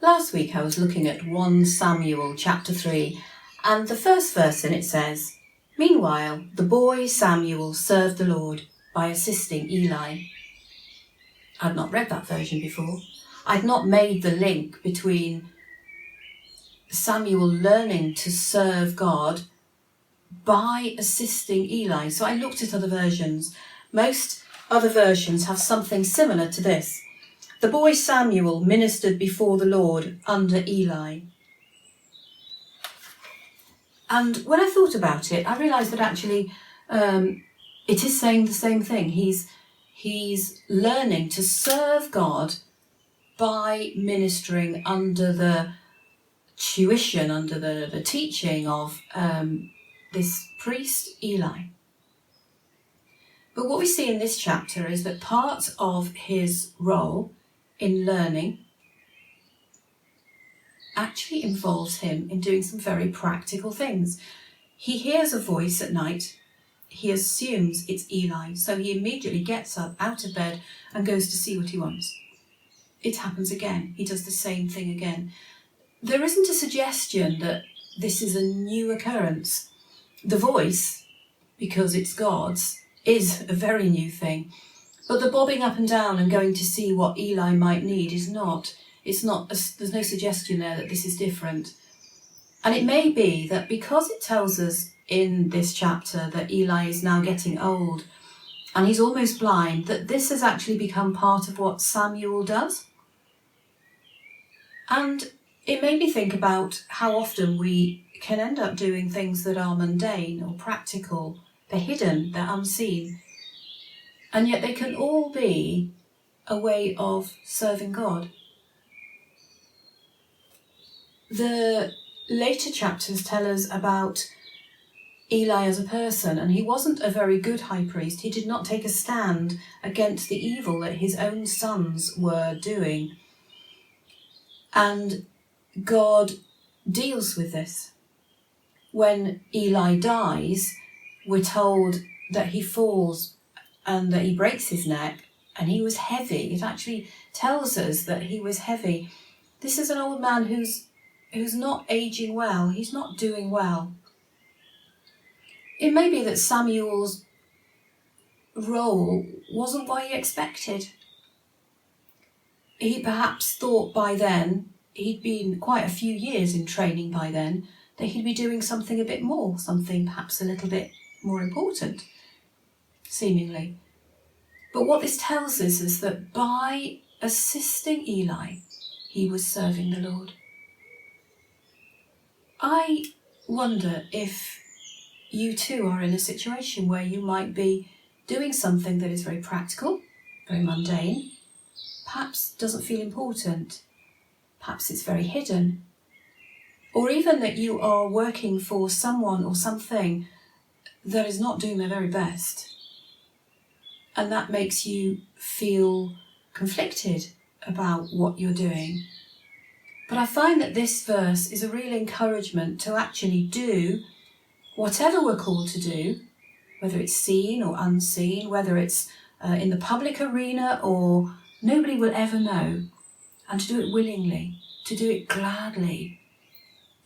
Last week I was looking at 1 Samuel chapter 3, and the first verse in it says, "Meanwhile, the boy Samuel served the Lord by assisting Eli." I'd not read that version before. I'd not made the link between Samuel learning to serve God by assisting Eli. So I looked at other versions. Most other versions have something similar to this. The boy Samuel ministered before the Lord under Eli. And when I thought about it, I realised that actually it is saying the same thing. He's learning to serve God by ministering under the tuition, under the teaching of this priest Eli. But what we see in this chapter is that part of his role in learning actually involves him in doing some very practical things. He hears a voice at night. He assumes it's Eli, so he immediately gets up out of bed and goes to see what he wants. It happens again. He does the same thing again. There isn't a suggestion that this is a new occurrence. The voice, because it's God's, is a very new thing. But the bobbing up and down and going to see what Eli might need is not. There's no suggestion there that this is different. And it may be that because it tells us in this chapter that Eli is now getting old and he's almost blind, that this has actually become part of what Samuel does. And it made me think about how often we can end up doing things that are mundane or practical. They're hidden, they're unseen. And yet they can all be a way of serving God. The later chapters tell us about Eli as a person, and he wasn't a very good high priest. He did not take a stand against the evil that his own sons were doing. And God deals with this. When Eli dies, we're told that he falls and that he breaks his neck, and he was heavy. It actually tells us that he was heavy. This is an old man who's not aging well. He's not doing well. It may be that Samuel's role wasn't what he expected. He perhaps thought by then, he'd been quite a few years in training by then, that he'd be doing something a bit more, something perhaps a little bit more important, seemingly. But what this tells us is that by assisting Eli, he was serving the Lord. I wonder if you too are in a situation where you might be doing something that is very practical, very mundane, perhaps doesn't feel important, perhaps it's very hidden, or even that you are working for someone or something that is not doing their very best, and that makes you feel conflicted about what you're doing. But I find that this verse is a real encouragement to actually do whatever we're called to do, whether it's seen or unseen, whether it's in the public arena or nobody will ever know, and to do it willingly, to do it gladly,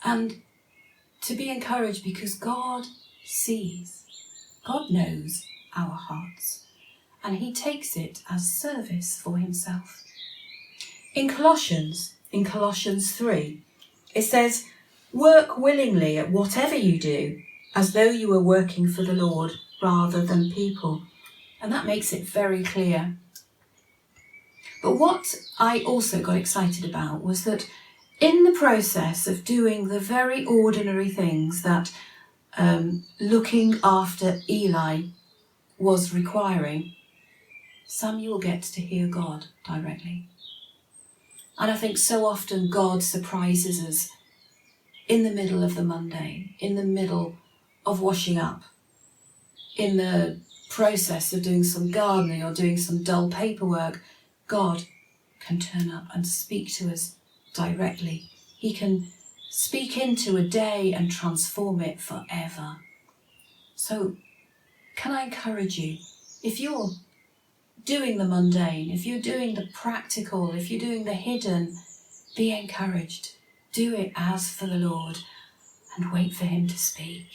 and to be encouraged because God sees, God knows our hearts, and he takes it as service for himself. In Colossians 3, it says, "Work willingly at whatever you do, as though you were working for the Lord rather than people." And that makes it very clear. But what I also got excited about was that in the process of doing the very ordinary things that looking after Eli was requiring, Samuel gets to hear God directly. And I think so often God surprises us in the middle of the mundane, in the middle of washing up, in the process of doing some gardening or doing some dull paperwork. God can turn up and speak to us directly. He can speak into a day and transform it forever. So can I encourage you, if you're doing the mundane, if you're doing the practical, if you're doing the hidden, Be encouraged. Do it as for the Lord and wait for him to speak.